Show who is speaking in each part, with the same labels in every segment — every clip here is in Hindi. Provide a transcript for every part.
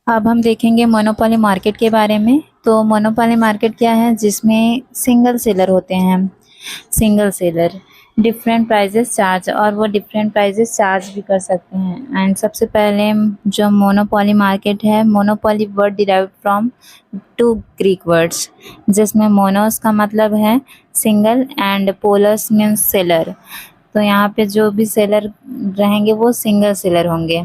Speaker 1: अब हम देखेंगे मोनोपोली मार्केट के बारे में। तो मोनोपोली मार्केट क्या है, जिसमें सिंगल सेलर होते हैं। Single seller different prices charge, और वो डिफरेंट प्राइजेस चार्ज भी कर सकते हैं। एंड सबसे पहले जो मोनोपोली मार्केट है, monopoly word derived from two Greek words, जिसमें मोनोस का मतलब है single and polus means seller. तो यहाँ पे जो भी सेलर रहेंगे वो सिंगल सेलर होंगे।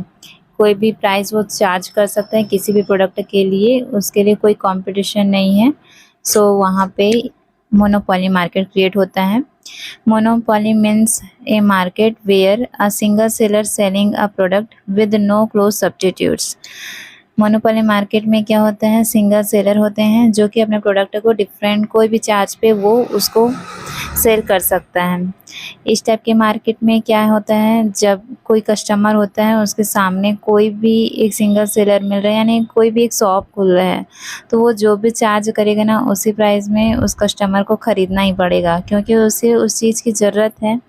Speaker 1: कोई भी प्राइस वो चार्ज कर सकते हैं किसी भी प्रोडक्ट के लिए, उसके लिए कोई कंपटीशन नहीं है। सो वहाँ पे मोनोपोली मार्केट क्रिएट होता है। Monopoly means a market where a single seller selling a product with no close substitutes. Monopoly market में क्या होता है, सिंगल सेलर होते हैं जो कि अपने प्रोडक्ट को डिफरेंट कोई भी चार्ज पे वो उसको सेल कर सकता है। इस टाइप के मार्केट में क्या होता है, जब कोई कस्टमर होता है उसके सामने कोई भी एक सिंगल सेलर मिल रहा है, यानी कोई भी एक शॉप खुल रहा है, तो वो जो भी चार्ज करेगा ना उसी प्राइस में उस कस्टमर को ख़रीदना ही पड़ेगा, क्योंकि उसे उस चीज़ की ज़रूरत है।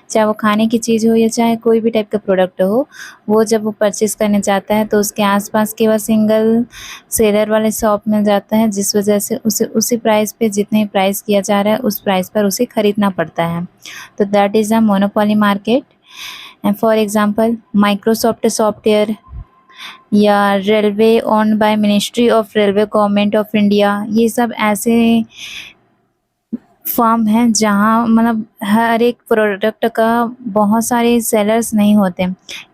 Speaker 1: चाहे वो खाने की चीज़ हो या चाहे कोई भी टाइप का प्रोडक्ट हो, वो जब वो परचेज़ करने जाता है तो उसके आसपास केवल सिंगल सेलर वाले शॉप मिल जाता है, जिस वजह से उसे उसी प्राइस पे जितने प्राइस किया जा रहा है उस प्राइस पर उसे खरीदना पड़ता है। तो that is a monopoly market. And for example Microsoft software या railway owned by ministry of railway government of India, ये सब ऐसे फर्म हैं जहाँ मतलब हर एक प्रोडक्ट का बहुत सारे सेलर्स नहीं होते।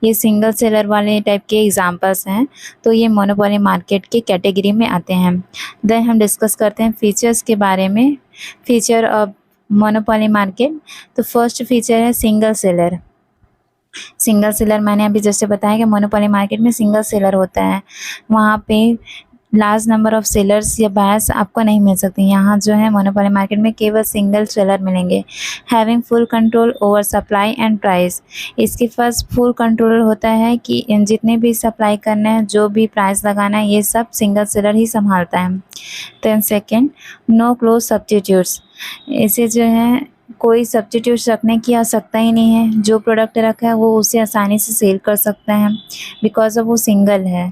Speaker 1: ये सिंगल सेलर वाले टाइप के एग्जांपल्स हैं, तो ये मोनोपोली मार्केट के कैटेगरी में आते हैं। देन हम डिस्कस करते हैं फीचर्स के बारे में। Feature of monopoly market. तो फर्स्ट फीचर है सिंगल सेलर। सिंगल सेलर मैंने अभी जैसे बताया कि मोनोपोली मार्केट में सिंगल सेलर होता है, वहाँ पे लार्ज नंबर ऑफ सेलर्स या बायर्स आपको नहीं मिल सकते। यहाँ जो है मोनोपोली मार्केट में केवल सिंगल सेलर मिलेंगे। Having full control over supply and price. इसके पास फुल कंट्रोल होता है कि इन जितने भी सप्लाई करना है, जो भी प्राइस लगाना है, ये सब सिंगल सेलर ही संभालता है। Then second, no close substitutes. इसे जो है कोई सब्स्टिट्यूट रखने की आवश्यकता ही नहीं है। जो प्रोडक्ट रखा है वो उसे आसानी से सेल कर सकता है, बिकॉज ऑफ वो सिंगल है।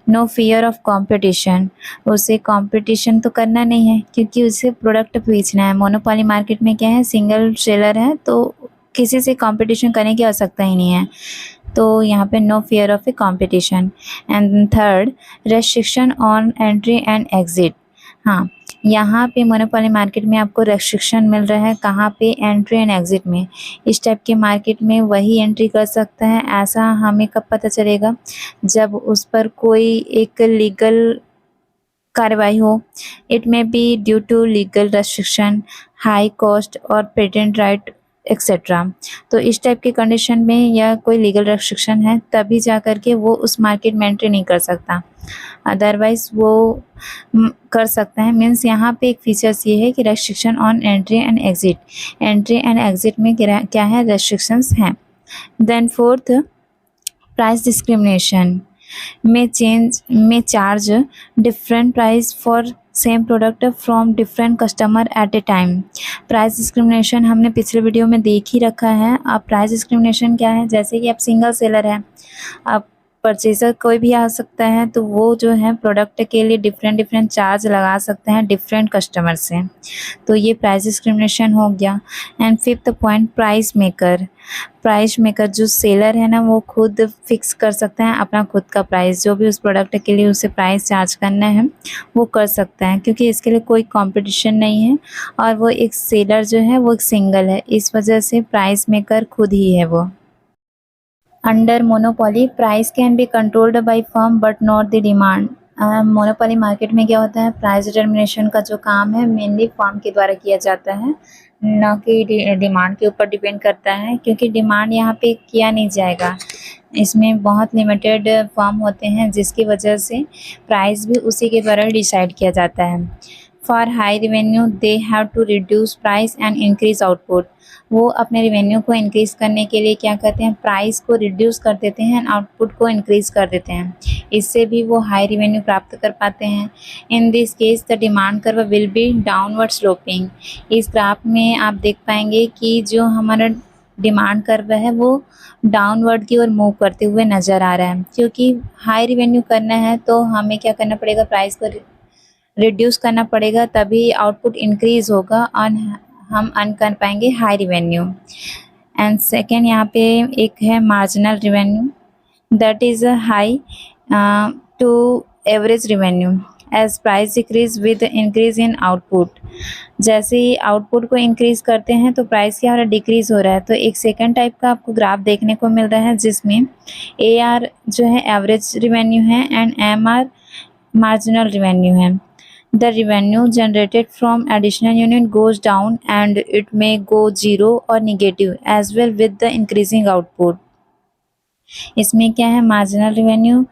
Speaker 1: No fear of competition. उसे कंपटीशन तो करना नहीं है क्योंकि उसे प्रोडक्ट बेचना है। मोनोपोली मार्केट में क्या है, सिंगल सेलर है तो किसी से कंपटीशन करने की आवश्यकता ही नहीं है। तो यहाँ पे no fear of a competition. And third, restriction on entry and exit. हाँ, यहाँ पे मोनोपोली मार्केट में आपको रेस्ट्रिक्शन मिल रहा है। कहाँ पे, एंट्री एंड एग्जिट में। इस टाइप के मार्केट में वही एंट्री कर सकता है। ऐसा हमें कब पता चलेगा, जब उस पर कोई एक लीगल कार्रवाई हो। It may be due to legal restriction, high cost और पेटेंट राइट एक्सेट्रा। तो इस टाइप के कंडीशन में या कोई लीगल रेस्ट्रिक्शन है तभी जा कर के वो उस मार्केट में एंट्री नहीं कर सकता, अदरवाइज़ वो कर सकता है। मीन्स यहाँ पे एक फीचर्स ये है कि restriction on entry and exit. Entry and exit में क्या है, रेस्ट्रिक्शंस हैं। Then fourth, price discrimination. में charge different price for same product from different customer at a time. Price discrimination हमने पिछले वीडियो में देख ही रखा है। अब प्राइस डिस्क्रिमिनेशन क्या है, जैसे कि आप सिंगल सेलर है, आप परचेज़र कोई भी आ सकता है, तो वो जो है प्रोडक्ट के लिए डिफरेंट डिफरेंट चार्ज लगा सकते हैं डिफरेंट कस्टमर से। तो ये प्राइस डिस्क्रिमिनेशन हो गया। And fifth point, price maker. Price maker जो सेलर है ना, वो खुद फिक्स कर सकते हैं अपना खुद का प्राइस। जो भी उस प्रोडक्ट के लिए उसे प्राइस चार्ज करना है वो कर सकता है, क्योंकि इसके लिए कोई कंपटीशन नहीं है और वो एक सेलर जो है वो एक सिंगल है, इस वजह से प्राइस मेकर खुद ही है वो। Under monopoly, price can be controlled by firm but not the demand. Monopoly market में क्या होता है, प्राइस डिटर्मिनेशन का जो काम है मेनली फर्म के द्वारा किया जाता है, न कि डिमांड के ऊपर डिपेंड करता है, क्योंकि डिमांड यहाँ पे किया नहीं जाएगा। इसमें बहुत लिमिटेड फर्म होते हैं, जिसकी वजह से प्राइस भी उसी के द्वारा डिसाइड किया जाता है। For high revenue they have to reduce price and increase output. वो अपने रेवेन्यू को इंक्रीज करने के लिए क्या करते हैं, प्राइस को रिड्यूस कर देते हैं, आउटपुट को इंक्रीज कर देते हैं। इससे भी वो हाई रेवेन्यू प्राप्त कर पाते हैं। In this case the demand curve will be downward sloping. इस ग्राफ में आप देख पाएंगे कि जो हमारा डिमांड कर्व है वो डाउनवर्ड की ओर मूव करते हुए नज़र आ रहा है। क्योंकि हाई रिवेन्यू करना है तो हमें क्या करना पड़ेगा, प्राइस को रिड्यूस करना पड़ेगा, तभी आउटपुट इंक्रीज होगा और हम अर्न कर पाएंगे हाई रिवेन्यू। एंड सेकेंड यहाँ पे एक है marginal revenue, that is a high to average revenue as price decrease with increase in output. जैसे ही आउटपुट को इंक्रीज करते हैं तो प्राइस क्या हो रहा है, डिक्रीज हो रहा है। तो एक सेकंड टाइप का आपको ग्राफ देखने को मिल रहा है जिसमें AR जो है एवरेज रिवेन्यू है एंड MR मार्जिनल रिवेन्यू है। The revenue generated from additional unit goes down and it may go zero or negative as well with the increasing output. इसमें क्या है, मार्जिनल रिवेन्यू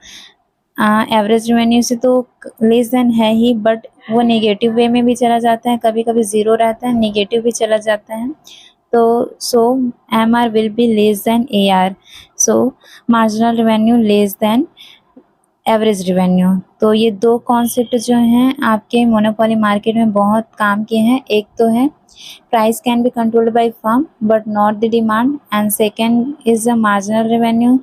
Speaker 1: एवरेज रिवेन्यू से तो लेस देन है ही, बट वो नेगेटिव वे में भी चला जाता है, कभी कभी ज़ीरो रहता है, नेगेटिव भी चला जाता है। तो सो MR will be less than AR, so marginal revenue less than average revenue. तो ये दो कॉन्सेप्ट जो हैं आपके मोनोपोली मार्केट में बहुत काम किए हैं। एक तो है price can be controlled by firm but not the demand, and second is the marginal revenue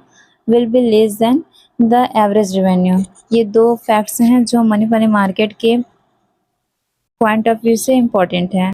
Speaker 1: will be less than the average revenue. ये दो फैक्ट्स हैं जो मोनोपोली मार्केट के पॉइंट ऑफ व्यू से इम्पोर्टेंट है।